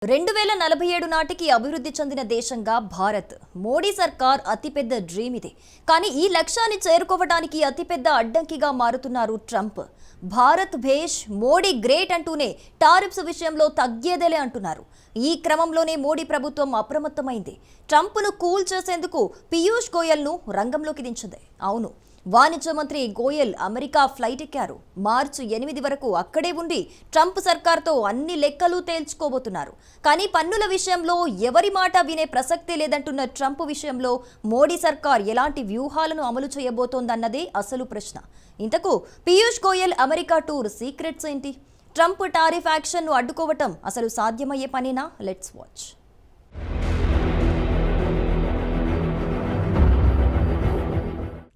2047 నాటికి అభివృద్ధి చెందిన దేశంగా భారత్. మోడీ సర్కార్ అతిపెద్ద డ్రీమ్ ఇది. కానీ ఈ లక్ష్యాన్ని చేరుకోవడానికి అతిపెద్ద అడ్డంకిగా మారుతున్నారు ట్రంప్. భారత్ భేష్, మోడీ గ్రేట్ అంటూనే టారిఫ్స్ విషయంలో తగ్గేదేలే అంటున్నారు. ఈ క్రమంలోనే మోడీ ప్రభుత్వం అప్రమత్తమైంది. ట్రంప్ను కూల్ చేసేందుకు పీయూష్ గోయల్ను రంగంలోకి దించింది. అవును, వాణిజ్య మంత్రి గోయల్ అమెరికా ఫ్లైట్ ఎక్కారు. మార్చి 8 వరకు అక్కడే ఉండి ట్రంప్ సర్కార్తో అన్ని లెక్కలు తేల్చుకోబోతున్నారు. కానీ పన్నుల విషయంలో ఎవరి మాట వినే ప్రసక్తే లేదంటున్న ట్రంప్ విషయంలో మోడీ సర్కార్ ఎలాంటి వ్యూహాలను అమలు చేయబోతోందన్నదే అసలు ప్రశ్న. ఇంతకు Piyush Goyal America tour secrets ఏంటి? ట్రంప్ టారిఫ్ యాక్షన్ను అడ్డుకోవటం అసలు సాధ్యమయ్యే పనేనా? Let's watch.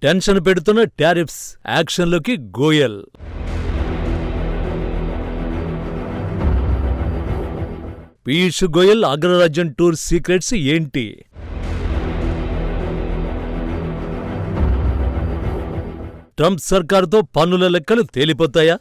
టెన్షన్ పెడుతున్న టారిఫ్స్ యాక్షన్లోకి గోయల్. పీయూష్ గోయల్ అగ్రరాజ్యం టూర్ సీక్రెట్స్ ఏంటి? ట్రంప్ సర్కారుతో పన్నుల లెక్కలు తేలిపోతాయా?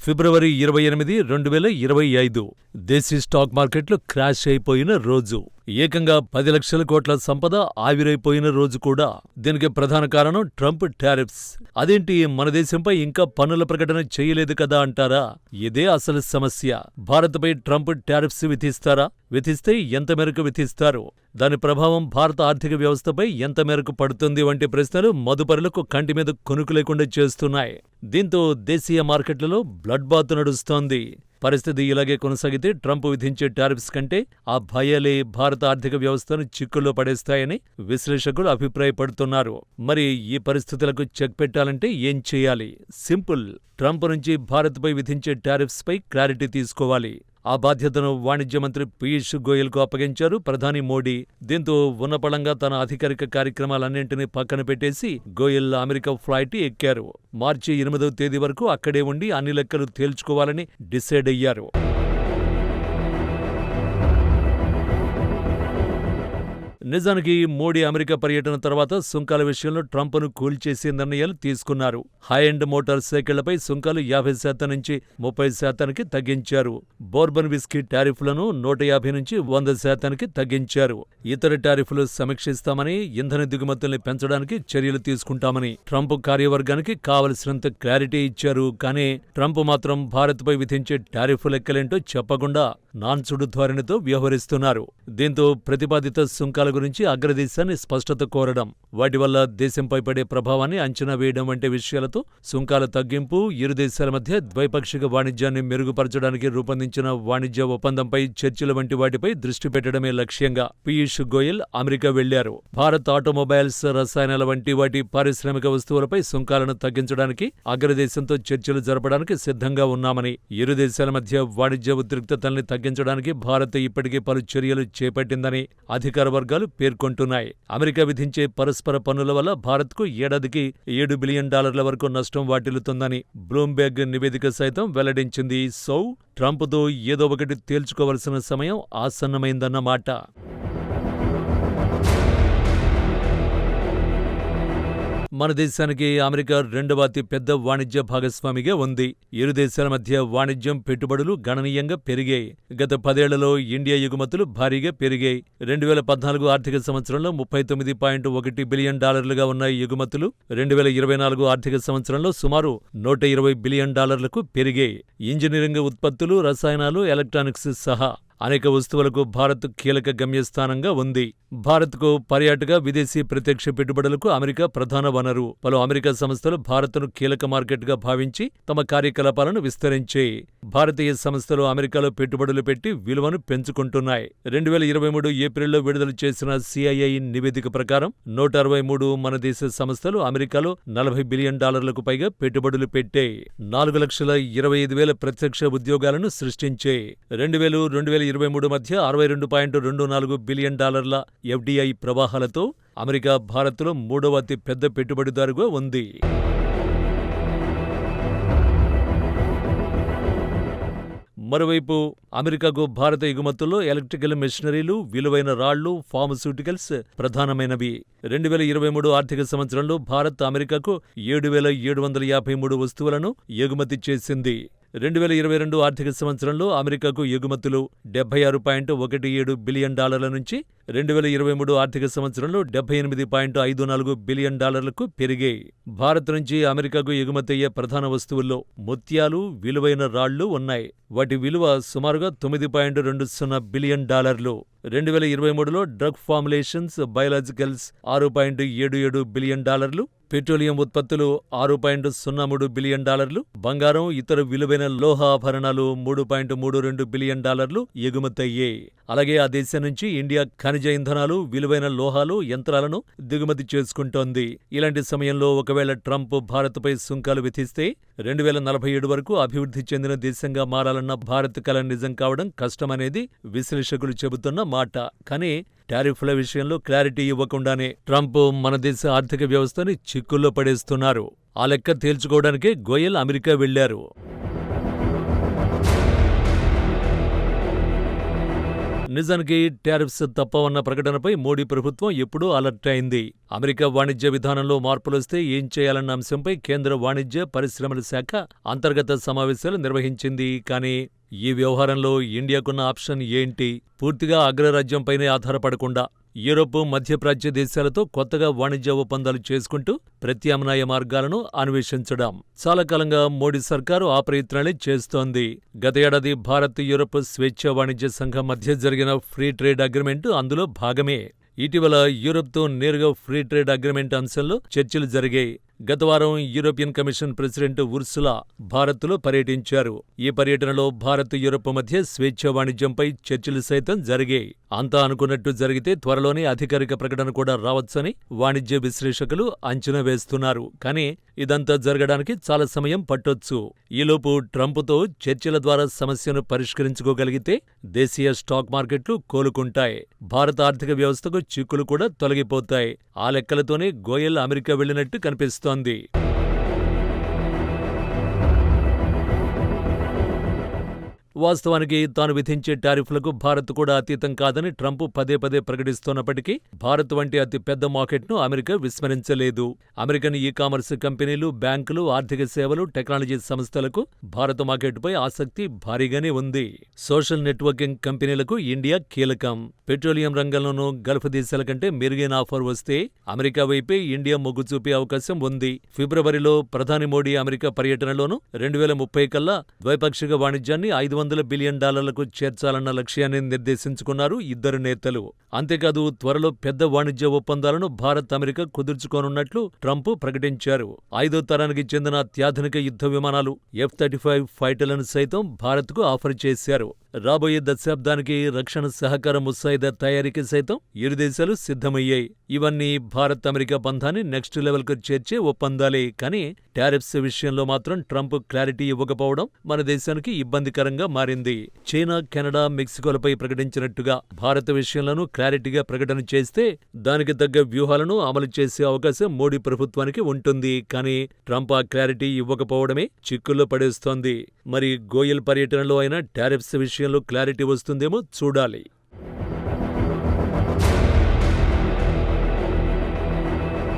ఫిబ్రవరి 28, 2025 దేశీ స్టాక్ మార్కెట్లు క్రాష్ అయిపోయిన రోజు. ఏకంగా 10 లక్షల కోట్ల సంపద ఆవిరైపోయిన రోజు కూడా. దీనికి ప్రధాన కారణం ట్రంప్ టారిఫ్స్. అదేంటి, మన దేశంపై ఇంకా పన్నుల ప్రకటన చేయలేదు కదా అంటారా? ఇదే అసలు సమస్య. భారత్పై ట్రంప్ టారిఫ్స్ విధిస్తారా? విధిస్తే ఎంత మేరకు విధిస్తారు? దాని ప్రభావం భారత ఆర్థిక వ్యవస్థపై ఎంత మేరకు పడుతుంది వంటి ప్రశ్నలు మదుపరులకు కంటి మీద కొనుకు లేకుండా చేస్తున్నాయి. దీంతో దేశీయ మార్కెట్లలో బ్లడ్ బాత్ నడుస్తోంది. పరిస్థితి ఇలాగే కొనసాగితే ట్రంప్ విధించే టారిఫ్స్ కంటే ఆ భయాలే భారత ఆర్థిక వ్యవస్థను చిక్కుల్లో పడేస్తాయని విశ్లేషకులు అభిప్రాయపడుతున్నారు. మరి ఈ పరిస్థితులకు చెక్ పెట్టాలంటే ఏం చేయాలి? సింపుల్. ట్రంప్ నుంచి భారత్పై విధించే టారిఫ్స్ పై క్లారిటీ తీసుకోవాలి. ఆ బాధ్యతను వాణిజ్య మంత్రి పీయూష్ గోయల్కు అప్పగించారు ప్రధాని మోడీ. దీంతో ఉన్నపళంగా తన అధికారిక కార్యక్రమాలన్నింటినీ పక్కన పెట్టేసి గోయల్ అమెరికా ఫ్లైట్ ఎక్కారు. మార్చి 8వ తేదీ వరకు అక్కడే ఉండి అన్ని లెక్కలు తేల్చుకోవాలని డిసైడ్ అయ్యారు. నిజానికి మోడీ అమెరికా పర్యటన తర్వాత సుంకాల విషయంలో ట్రంప్ను కూల్చేసే నిర్ణయాలు తీసుకున్నారు. హై ఎండ్ మోటార్ సైకిళ్లపై సుంకాలు 50% నుంచి 30%కి తగ్గించారు. బోర్బన్ విస్కీ టారిఫ్లను 150 నుంచి 100%కి తగ్గించారు. ఇతర టారిఫ్లు సమీక్షిస్తామని, ఇంధన దిగుమతుల్ని పెంచడానికి చర్యలు తీసుకుంటామని ట్రంప్ కార్యవర్గానికి కావలసినంత క్లారిటీ ఇచ్చారు. కానీ ట్రంప్ మాత్రం భారత్పై విధించే టారిఫ్ లెక్కలేంటో చెప్పకుండా నాన్సుడు ధోరణితో వ్యవహరిస్తున్నారు. దీంతో ప్రతిపాదిత సుంకాల గురించి అగ్రదేశాన్ని స్పష్టత కోరడం, వాటి వల్ల దేశంపై పడే ప్రభావాన్ని అంచనా వేయడం వంటి విషయాలతో సుంకాల తగ్గింపు, ఇరు దేశాల మధ్య ద్వైపాక్షిక వాణిజ్యాన్ని మెరుగుపరచడానికి రూపొందించిన వాణిజ్య ఒప్పందంపై చర్చల వంటి వాటిపై దృష్టి పెట్టడమే లక్ష్యంగా పీయూష్ గోయల్ అమెరికా వెళ్లారు. భారత్ ఆటోమొబైల్స్, రసాయనాల వంటి వాటి పారిశ్రామిక వస్తువులపై సుంకాలను తగ్గించడానికి అగ్రదేశంతో చర్చలు జరపడానికి సిద్ధంగా ఉన్నామని, ఇరు దేశాల మధ్య వాణిజ్య ఉద్రిక్తతల్ని తగ్గించడానికి భారత్ ఇప్పటికే పలు చర్యలు చేపట్టిందని అధికార వర్గాలు పేర్కొంటున్నాయి. అమెరికా విధించే పరస్పర పన్నుల వల్ల భారత్కు ఏడాదికి $7 బిలియన్ వరకు నష్టం వాటిల్లుతుందని బ్లూంబెర్గ్ నివేదిక సైతం వెల్లడించింది. సో ట్రంప్తో ఏదో ఒకటి తేల్చుకోవలసిన సమయం ఆసన్నమైందన్నమాట. మన దేశానికి అమెరికా రెండవ అతి పెద్ద వాణిజ్య భాగస్వామిగా ఉంది. ఇరు దేశాల మధ్య వాణిజ్యం, పెట్టుబడులు గణనీయంగా పెరిగాయి. గత 10 ఏళ్లలో ఇండియా ఎగుమతులు భారీగా పెరిగాయి. 2014 ఆర్థిక సంవత్సరంలో $39.1 బిలియన్ ఉన్న ఎగుమతులు 2024 ఆర్థిక సంవత్సరంలో సుమారు $120 బిలియన్ పెరిగాయి. ఇంజనీరింగ్ ఉత్పత్తులు, రసాయనాలు, ఎలక్ట్రానిక్స్ సహా అనేక వస్తువులకు భారత్ కీలక గమ్యస్థానంగా ఉంది. భారత్కు పర్యాటక, విదేశీ ప్రత్యక్ష పెట్టుబడులకు అమెరికా ప్రధాన వనరు. పలు అమెరికా సంస్థలు భారత్ను కీలక మార్కెట్గా భావించి తమ కార్యకలాపాలను విస్తరించాయి. భారతీయ సంస్థలు అమెరికాలో పెట్టుబడులు పెట్టి విలువను పెంచుకుంటున్నాయి. 2023 ఏప్రిల్లో విడుదల చేసిన CII నివేదిక ప్రకారం 163 మన దేశ సంస్థలు అమెరికాలో $40 బిలియన్ పైగా పెట్టుబడులు పెట్టాయి. 4,25,000 ప్రత్యక్ష ఉద్యోగాలను సృష్టించాయి. 2023 మధ్య $62.24 బిలియన్ FDI ప్రవాహాలతో అమెరికా భారత్లో 3వ అతి పెద్ద పెట్టుబడిదారుగా ఉంది. మరోవైపు అమెరికాకు భారత ఎగుమతుల్లో ఎలక్ట్రికల్ మెషినరీలు, విలువైన రాళ్లు, ఫార్మస్యూటికల్స్ ప్రధానమైనవి. 2023 ఆర్థిక సంవత్సరంలో భారత్ అమెరికాకు 7,753 వస్తువులను ఎగుమతి చేసింది. 2022 ఆర్థిక సంవత్సరంలో అమెరికాకు ఎగుమతులు $76.17 బిలియన్ నుంచి 2023 ఆర్థిక సంవత్సరంలో $78.54 బిలియన్ పెరిగాయి. భారత్ నుంచి అమెరికాకు ఎగుమతయ్యే ప్రధాన వస్తువుల్లో ముత్యాలు, విలువైన రాళ్లు ఉన్నాయి. వాటి విలువ సుమారుగా $9.20 బిలియన్. 2023లో drug formulations, biologicals $6.77 billion, petroleum ఉత్పత్తులు $6.03 బిలియన్, బంగారం, ఇతర విలువైన లోహ ఆభరణాలు $3.32 బిలియన్ ఎగుమతయ్యాయి. అలాగే ఆ దేశం నుంచి ఇండియా ఖనిజ ఇంధనాలు, విలువైన లోహాలు, యంత్రాలను దిగుమతి చేసుకుంటోంది. ఇలాంటి సమయంలో ఒకవేళ ట్రంప్ భారత్పై సుంకాలు విధిస్తే 2047 వరకు అభివృద్ధి చెందిన దేశంగా మారాలన్న భారత్ కల నిజం కావడం కష్టమనేది విశ్లేషకులు చెబుతున్న మాట. కానీ టారిఫ్ల విషయంలో క్లారిటీ ఇవ్వకుండానే ట్రంప్ మన దేశ ఆర్థిక వ్యవస్థని చిక్కుల్లో పడేస్తున్నారు. ఆ లెక్క తేల్చుకోవడానికే గోయల్ అమెరికా వెళ్లారు. నిజానికి టారిఫ్స్ తప్పవన్న ప్రకటనపై మోడీ ప్రభుత్వం ఎప్పుడూ అలర్ట్ అయింది. అమెరికా వాణిజ్య విధానంలో మార్పులొస్తే ఏం చేయాలన్న అంశంపై కేంద్ర వాణిజ్య, పరిశ్రమల శాఖ అంతర్గత సమావేశాలు నిర్వహించింది. కానీ ఈ వ్యవహారంలో ఇండియాకున్న ఆప్షన్ ఏంటి? పూర్తిగా అగ్రరాజ్యంపైనే ఆధారపడకుండా యూరోప్, మధ్యప్రాచ్య దేశాలతో కొత్తగా వాణిజ్య ఒప్పందాలు చేసుకుంటూ ప్రత్యామ్నాయ మార్గాలను అన్వేషించడం. చాలా కాలంగా మోడీ సర్కారు ఆ ప్రయత్నాలే చేస్తోంది. గత ఏడాది భారత్, యూరోప్ స్వేచ్ఛా వాణిజ్య సంఘం మధ్య జరిగిన ఫ్రీ ట్రేడ్ అగ్రిమెంట్ అందులో భాగమే. ఇటీవల యూరోప్తో నేరుగా ఫ్రీ ట్రేడ్ అగ్రిమెంట్ అంశంలో చర్చలు జరిగాయి. గత వారం యూరోపియన్ కమిషన్ ప్రెసిడెంట్ ఉర్సులా భారత్లో పర్యటించారు. ఈ పర్యటనలో భారత్, యూరోప్ మధ్య స్వేచ్ఛా వాణిజ్యంపై చర్చలు సైతం జరిగాయి. అంతా అనుకున్నట్టు జరిగితే త్వరలోనే అధికారిక ప్రకటన కూడా రావచ్చని వాణిజ్య విశ్లేషకులు అంచనా వేస్తున్నారు. కానీ ఇదంతా జరగడానికి చాలా సమయం పట్టొచ్చు. ఈలోపు ట్రంప్తో చర్చల ద్వారా సమస్యను పరిష్కరించుకోగలిగితే దేశీయ స్టాక్ మార్కెట్లు కోలుకుంటాయి. భారత ఆర్థిక వ్యవస్థకు చిక్కులు కూడా తొలగిపోతాయి. ఆ లెక్కలతోనే గోయల్ అమెరికా వెళ్లినట్టు కనిపిస్తోంది. వాస్తవానికి తాను విధించే టారిఫ్లకు భారత్ కూడా అతీతం కాదని ట్రంప్ పదే పదే ప్రకటిస్తున్నప్పటికీ భారత్ వంటి అతి పెద్ద మార్కెట్ను అమెరికా విస్మరించలేదు. అమెరికన్ ఈ-కామర్స్ కంపెనీలు, బ్యాంకులు, ఆర్థిక సేవలు, టెక్నాలజీ సంస్థలకు భారత మార్కెట్పై ఆసక్తి భారీగానే ఉంది. సోషల్ నెట్వర్కింగ్ కంపెనీలకు ఇండియా కీలకం. పెట్రోలియం రంగంలోనూ గల్ఫ్ దేశాల కంటే మెరుగైన ఆఫర్ వస్తే అమెరికా వైపే ఇండియా మొగ్గు చూపే అవకాశం ఉంది. ఫిబ్రవరిలో ప్రధాని మోడీ అమెరికా పర్యటనలోనూ 2030 కల్లా ద్వైపాక్షిక వాణిజ్యాన్ని $500 బిలియన్ చేర్చాలన్న లక్ష్యాన్ని నిర్దేశించుకున్నారు ఇద్దరు నేతలు. అంతేకాదు త్వరలో పెద్ద వాణిజ్య ఒప్పందాలను భారత్, అమెరికా కుదుర్చుకోనున్నట్లు ట్రంప్ ప్రకటించారు. 5వ తరానికి చెందిన అత్యాధునిక యుద్ధ విమానాలు F-35 ఫైటర్లను సైతం భారత్కు ఆఫర్ చేశారు. రాబోయే దశాబ్దానికి రక్షణ సహకార ముసాయిదా తయారీకి సైతం ఇరు దేశాలు సిద్ధమయ్యాయి. ఇవన్నీ భారత్, అమెరికా బంధాన్ని నెక్స్ట్ లెవెల్కు చేర్చే ఒప్పందాలే. కానీ టారిఫ్స్ విషయంలో మాత్రం ట్రంప్ క్లారిటీ ఇవ్వకపోవడం మన దేశానికి ఇబ్బందికరంగా మారింది. చైనా, కెనడా, మెక్సికోలపై ప్రకటించినట్టుగా భారత విషయంలోనూ క్లారిటీగా ప్రకటన చేస్తే దానికి తగ్గ వ్యూహాలను అమలు చేసే అవకాశం మోడీ ప్రభుత్వానికి ఉంటుంది. కానీ ట్రంప్ ఆ క్లారిటీ ఇవ్వకపోవడమే చిక్కుల్లో పడేస్తోంది. మరి గోయల్ పర్యటనలో అయినా టారిఫ్స్ విషయంలో క్లారిటీ వస్తుందేమో చూడాలి.